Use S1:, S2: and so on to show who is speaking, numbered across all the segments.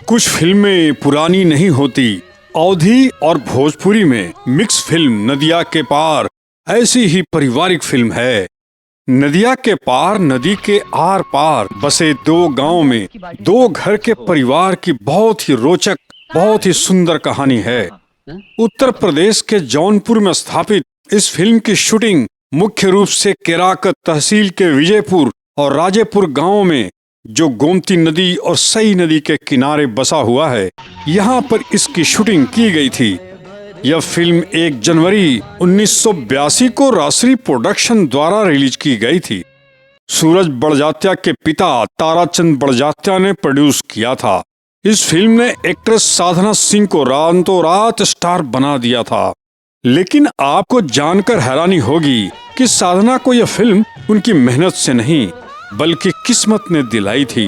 S1: कुछ फिल्में पुरानी नहीं होती। अवधी और भोजपुरी में मिक्स फिल्म नदिया के पार ऐसी ही पारिवारिक फिल्म है। नदिया के पार नदी के आर पार बसे दो गांव में दो घर के परिवार की बहुत ही रोचक, बहुत ही सुंदर कहानी है। उत्तर प्रदेश के जौनपुर में स्थापित इस फिल्म की शूटिंग मुख्य रूप से केराकत तहसील के विजयपुर और राजेपुर गांव में, जो गोमती नदी और सई नदी के किनारे बसा हुआ है, यहाँ पर इसकी शूटिंग की गई थी। यह फिल्म 1 जनवरी 1982 को राष्ट्रीय प्रोडक्शन द्वारा रिलीज की गई थी। सूरज बड़जात्या के पिता ताराचंद बड़जात्या ने प्रोड्यूस किया था। इस फिल्म ने एक्ट्रेस साधना सिंह को रातों रात स्टार बना दिया था। लेकिन आपको जानकर हैरानी होगी कि साधना को यह फिल्म उनकी मेहनत से नहीं बल्कि किस्मत ने दिलाई थी।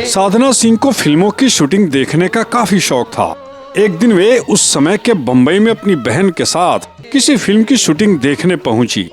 S1: साधना सिंह को फिल्मों की शूटिंग देखने का काफी शौक था। एक दिन वे उस समय के बम्बई में अपनी बहन के साथ किसी फिल्म की शूटिंग देखने पहुंची।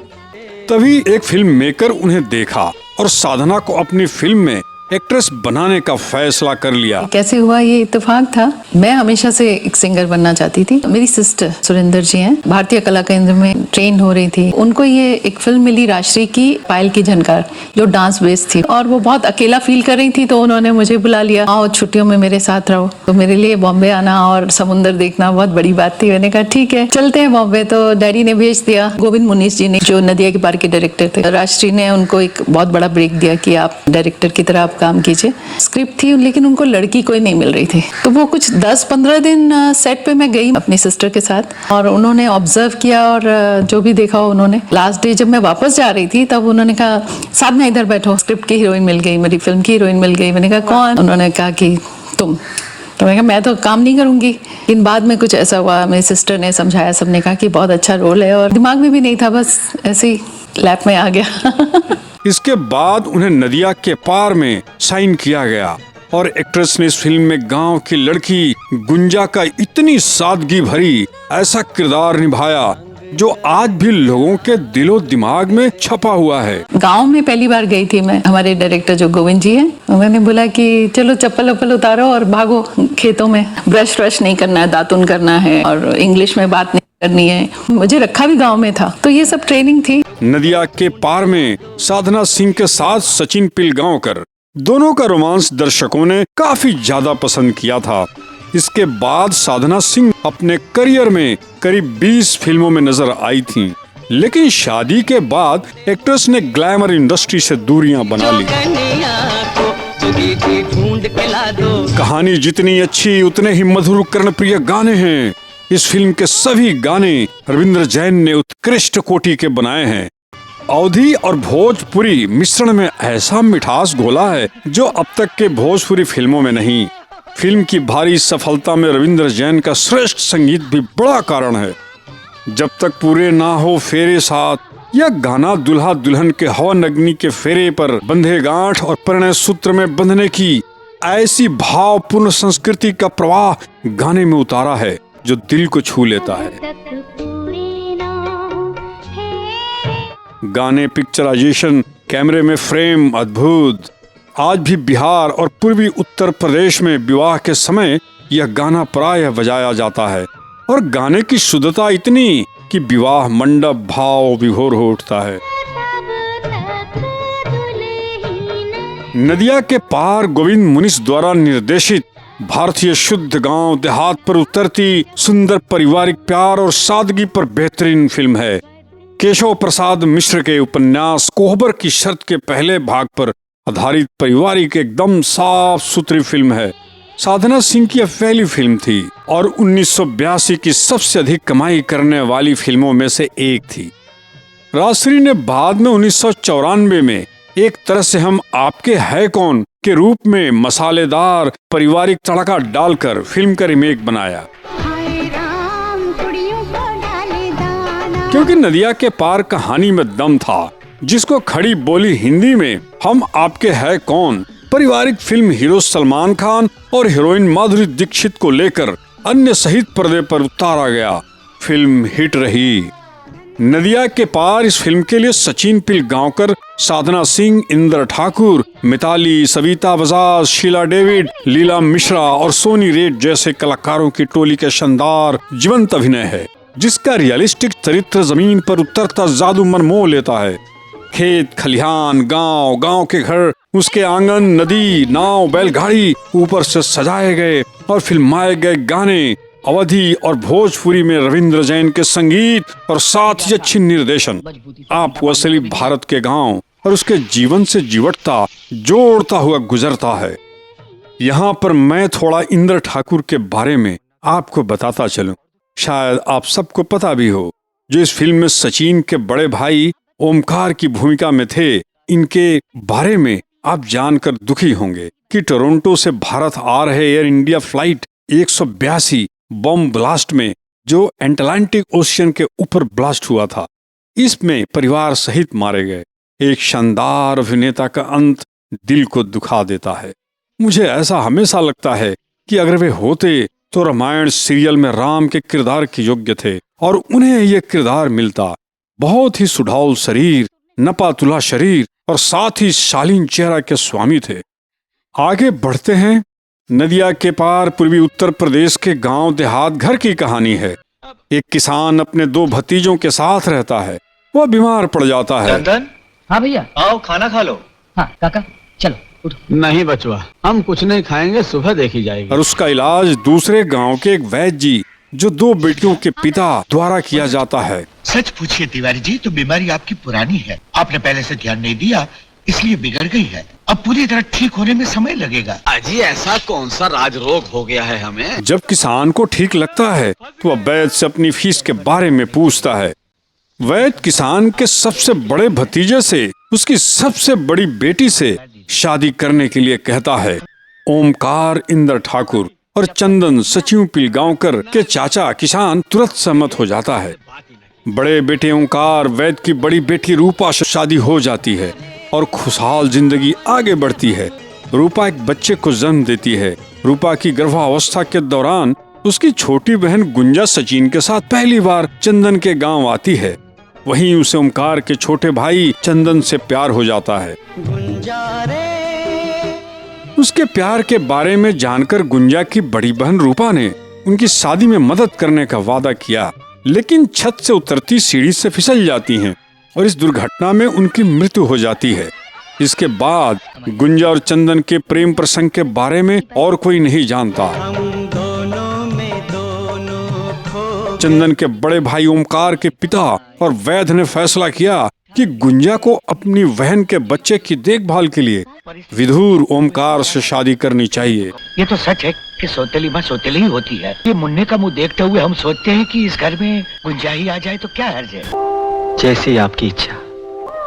S1: तभी एक फिल्म मेकर उन्हें देखा और साधना को अपनी फिल्म में एक्ट्रेस बनाने का फैसला कर लिया।
S2: कैसे हुआ ये इत्तेफाक था, मैं हमेशा से एक सिंगर बनना चाहती थी। मेरी सिस्टर सुरेंद्र जी हैं, भारतीय कला केंद्र में ट्रेन हो रही थी। उनको ये एक फिल्म मिली राष्ट्रीय की, पायल की झनकार, जो डांस बेस्ड थी, और वो बहुत अकेला फील कर रही थी। तो उन्होंने मुझे बुला लिया, आओ छुट्टियों में मेरे साथ रहो। तो मेरे लिए बॉम्बे आना और समुद्र देखना बहुत बड़ी बात थी। मैंने कहा ठीक है चलते हैं बॉम्बे। तो डैडी ने भेज दिया। गोविंद मुनीस जी ने, जो नदिया के पार के डायरेक्टर थे, राष्ट्रीय ने उनको एक बहुत बड़ा ब्रेक दिया कि आप डायरेक्टर की तरह आप काम कीजिए। स्क्रिप्ट थी लेकिन उनको लड़की कोई नहीं मिल रही थी। तो वो कुछ 10-15 दिन सेट पे मैं गई अपनी सिस्टर के साथ, और उन्होंने ऑब्जर्व किया और जो भी देखा उन्होंने। लास्ट डे जब मैं वापस जा रही थी तब उन्होंने कहा साथ में इधर बैठो, स्क्रिप्ट की हीरोइन मिल गई, मेरी फिल्म की हीरोइन मिल गई। मैंने कहा कौन? उन्होंने कहा कि तुम। तो मैंने कहा मैं तो काम नहीं करूंगी। लेकिन बाद में कुछ ऐसा हुआ, मेरी सिस्टर ने समझाया, सबने कहा कि बहुत अच्छा रोल है, और दिमाग में भी नहीं था, बस ऐसे ही लैप में आ गया।
S1: इसके बाद उन्हें नदिया के पार में साइन किया गया और एक्ट्रेस ने इस फिल्म में गांव की लड़की गुंजा का इतनी सादगी भरी ऐसा किरदार निभाया जो आज भी लोगों के दिलो दिमाग में छपा हुआ है।
S2: गांव में पहली बार गई थी मैं। हमारे डायरेक्टर जो गोविंद जी हैं, उन्होंने बोला कि चलो चप्पल वप्पल उतारो और भागो खेतों में, ब्रश व्रश नहीं करना है, दातुन करना है और इंग्लिश में बात नहीं करनी है। मुझे रखा भी गांव में था, तो ये सब ट्रेनिंग थी।
S1: नदिया के पार में साधना सिंह के साथ सचिन पिलगांवकर, दोनों का रोमांस दर्शकों ने काफी ज्यादा पसंद किया था। इसके बाद साधना सिंह अपने करियर में करीब 20 फिल्मों में नजर आई थीं। लेकिन शादी के बाद एक्ट्रेस ने ग्लैमर इंडस्ट्री से दूरियां बना ली। कहानी जितनी अच्छी उतने ही मधुर कर्णप्रिय गाने हैं। इस फिल्म के सभी गाने रविंद्र जैन ने उत्कृष्ट कोटि के बनाए हैं। अवधी और भोजपुरी मिश्रण में ऐसा मिठास घोला है जो अब तक के भोजपुरी फिल्मों में नहीं। फिल्म की भारी सफलता में रविंद्र जैन का श्रेष्ठ संगीत भी बड़ा कारण है। जब तक पूरे ना हो फेरे साथ, यह गाना दुल्हा दुल्हन के हवन अग्नि के फेरे पर बंधे गांठ और परिणय सूत्र में बंधने की ऐसी भावपूर्ण संस्कृति का प्रवाह गाने में उतारा है जो दिल को छू लेता है। गाने, पिक्चराइजेशन, कैमरे में फ्रेम अद्भुत। आज भी बिहार और पूर्वी उत्तर प्रदेश में विवाह के समय यह गाना प्रायः बजाया जाता है और गाने की शुद्धता इतनी कि विवाह मंडप भाव विभोर हो उठता है। नदिया के पार गोविंद मुनीस द्वारा निर्देशित भारतीय शुद्ध गांव देहात पर उतरती सुंदर पारिवारिक प्यार और सादगी पर बेहतरीन फिल्म है। केशव प्रसाद मिश्र के उपन्यास कोहबर की शर्त के पहले भाग पर आधारित पारिवारिक एकदम साफ सुथरी फिल्म है। साधना सिंह की पहली फिल्म थी और 1982 की सबसे अधिक कमाई करने वाली फिल्मों में से एक थी। राजश्री ने बाद में 1994 में एक तरह से हम आपके है कौन के रूप में मसालेदार पारिवारिक तड़का डालकर फिल्म का रीमेक बनाया। क्योंकि नदिया के पार कहानी में दम था, जिसको खड़ी बोली हिंदी में हम आपके है कौन पारिवारिक फिल्म हीरो सलमान खान और हीरोइन माधुरी दीक्षित को लेकर अन्य सहित पर्दे पर उतारा गया। फिल्म हिट रही। नदिया के पार इस फिल्म के लिए सचिन पिलगांवकर, साधना सिंह, इंद्र ठाकुर, मिताली, सविता बजाज, शीला डेविड, लीला मिश्रा और सोनी रेड जैसे कलाकारों की टोली के शानदार जीवंत अभिनय है, जिसका रियलिस्टिक चरित्र जमीन पर उतरता जादू मन मोह लेता है। खेत खलिहान, गांव, गांव के घर, उसके आंगन, नदी, नाव, बैलगाड़ी, ऊपर से सजाए गए और फिल्माए गए गाने, अवधी और भोजपुरी में रविंद्र जैन के संगीत और साथ ही अच्छी निर्देशन आपको असली भारत के गांव और उसके जीवन से जीवटता जोड़ता हुआ गुजरता है। यहाँ पर मैं थोड़ा इंद्र ठाकुर के बारे में आपको बताता चलूं, शायद आप सबको पता भी हो, जो इस फिल्म में सचिन के बड़े भाई ओमकार की भूमिका में थे। इनके बारे में आप जानकर दुखी होंगे कि टोरंटो से भारत आ रहे air India flight 182 bomb blast में जो अटलांटिक ओशियन के ऊपर ब्लास्ट हुआ था, इसमें परिवार सहित मारे गए। एक शानदार अभिनेता का अंत दिल को दुखा देता है। मुझे ऐसा हमेशा लगता है कि अगर वे होते तो रामायण सीरियल में राम के किरदार के योग्य थे और उन्हें यह किरदार मिलता। बहुत ही सुडौल शरीर, नपातुला शरीर और साथ ही शालीन चेहरा के स्वामी थे। आगे बढ़ते हैं। नदिया के पार पूर्वी उत्तर प्रदेश के गांव देहात घर की कहानी है। एक किसान अपने 2 भतीजों के साथ रहता है। वह बीमार पड़ जाता है।
S3: चंदन,
S4: हाँ भैया।
S3: आओ खाना खा लो।
S4: हाँ काका चलो उठो।
S5: नहीं बचवा, हम कुछ नहीं खाएंगे, सुबह देखी जाएगी।
S1: और उसका इलाज दूसरे गांव के एक वैद्य जी, जो 2 बेटियों के पिता द्वारा किया जाता है।
S6: सच पूछिए तिवारी जी, तो बीमारी आपकी पुरानी है, आपने पहले से ध्यान नहीं दिया, इसलिए बिगड़ गई है। अब पूरी तरह ठीक होने में समय लगेगा।
S5: अजी ऐसा कौन सा राज रोग हो गया है हमें?
S1: जब किसान को ठीक लगता है तो वह वैद्य से अपनी फीस के बारे में पूछता है। वैद्य किसान के सबसे बड़े भतीजे से उसकी सबसे बड़ी बेटी से शादी करने के लिए कहता है। ओमकार, इंद्र ठाकुर और चंदन सचिन पिलगांवकर के चाचा किसान तुरंत सहमत हो जाता है। बड़े बेटे ओंकार वैद्य की बड़ी बेटी रूपा से शादी हो जाती है और खुशहाल जिंदगी आगे बढ़ती है। रूपा एक बच्चे को जन्म देती है। रूपा की गर्भावस्था के दौरान उसकी छोटी बहन गुंजा सचिन के साथ पहली बार चंदन के गांव आती है। वहीं उसे ओंकार के छोटे भाई चंदन से प्यार हो जाता है। उसके प्यार के बारे में जानकर गुंजा की बड़ी बहन रूपा ने उनकी शादी में मदद करने का वादा किया, लेकिन छत से उतरती सीढ़ी से फिसल जाती हैं और इस दुर्घटना में उनकी मृत्यु हो जाती है। इसके बाद गुंजा और चंदन के प्रेम प्रसंग के बारे में और कोई नहीं जानता। चंदन के बड़े भाई ओमकार के पिता और वैद्य ने फैसला किया कि गुंजा को अपनी बहन के बच्चे की देखभाल के लिए विधुर ओमकार से शादी करनी चाहिए।
S6: ये तो सच है कि सौतेली माँ सौतेली ही होती है। ये मुन्ने का मुंह देखते हुए हम सोचते हैं कि इस घर में गुंजा ही आ जाए तो क्या हर्ज है।
S3: जैसी आपकी इच्छा।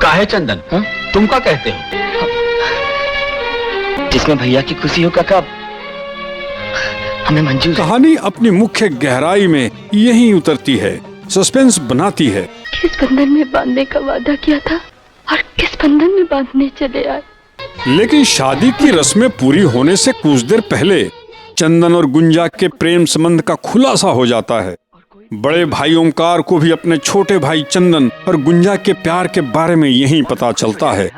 S5: काहे चंदन, तुम क्या कहते हो?
S3: जिसमें भैया की खुशी हो काका, हमें मंजूर है।
S1: कहानी अपनी मुख्य गहराई में यही उतरती है, सस्पेंस बनाती है।
S7: किस बंधन में बांधने का वादा किया था और किस बंधन में बांधने चले आए।
S1: लेकिन शादी की रस्में पूरी होने से कुछ देर पहले चंदन और गुंजा के प्रेम संबंध का खुलासा हो जाता है। बड़े भाई ओमकार को भी अपने छोटे भाई चंदन और गुंजा के प्यार के बारे में यही पता चलता है।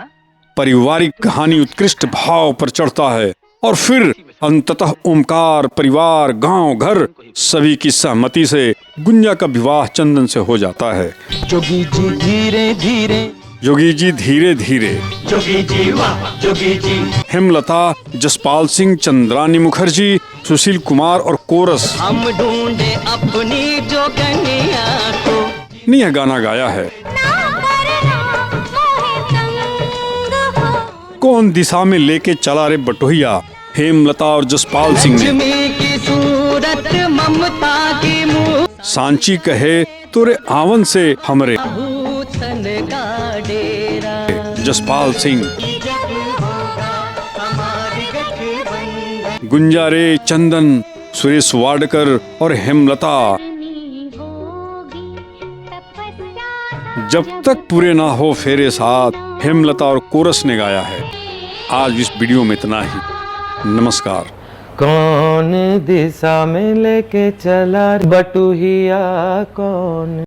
S1: पारिवारिक कहानी उत्कृष्ट भाव पर चढ़ता है और फिर अंततः ओमकार, परिवार, गांव, घर सभी की सहमति से गुंजा का विवाह चंदन से हो जाता है।
S3: जोगी जी धीरे धीरे,
S1: जोगी जी धीरे धीरे,
S3: जोगी जी वाह जोगी जी।
S1: हेमलता, जसपाल सिंह, चंद्रानी मुखर्जी, सुशील कुमार और कोरस
S3: हम ढूंढे अपनी जोगनिया को
S1: ने यह गाना गाया है। कौन दिशा में लेके चला रे बटोहिया, हेमलता और जसपाल सिंह ने।
S3: लक्ष्मी की सूरत ममता की मुँह,
S1: सांची कहे तोरे आवन से हमरे,
S3: भूषण का डेरा।
S1: जसपाल सिंह।
S3: हमारी गठबंधन
S1: गुंजा रे चंदन, सुरेश वाडकर और हेमलता जब तक पूरे ना हो फेरे साथ, हेमलता और कोरस ने गाया है। आज इस वीडियो में इतना ही। नमस्कार।
S8: कौन दिशा में लेके चला बटुहिया कौन।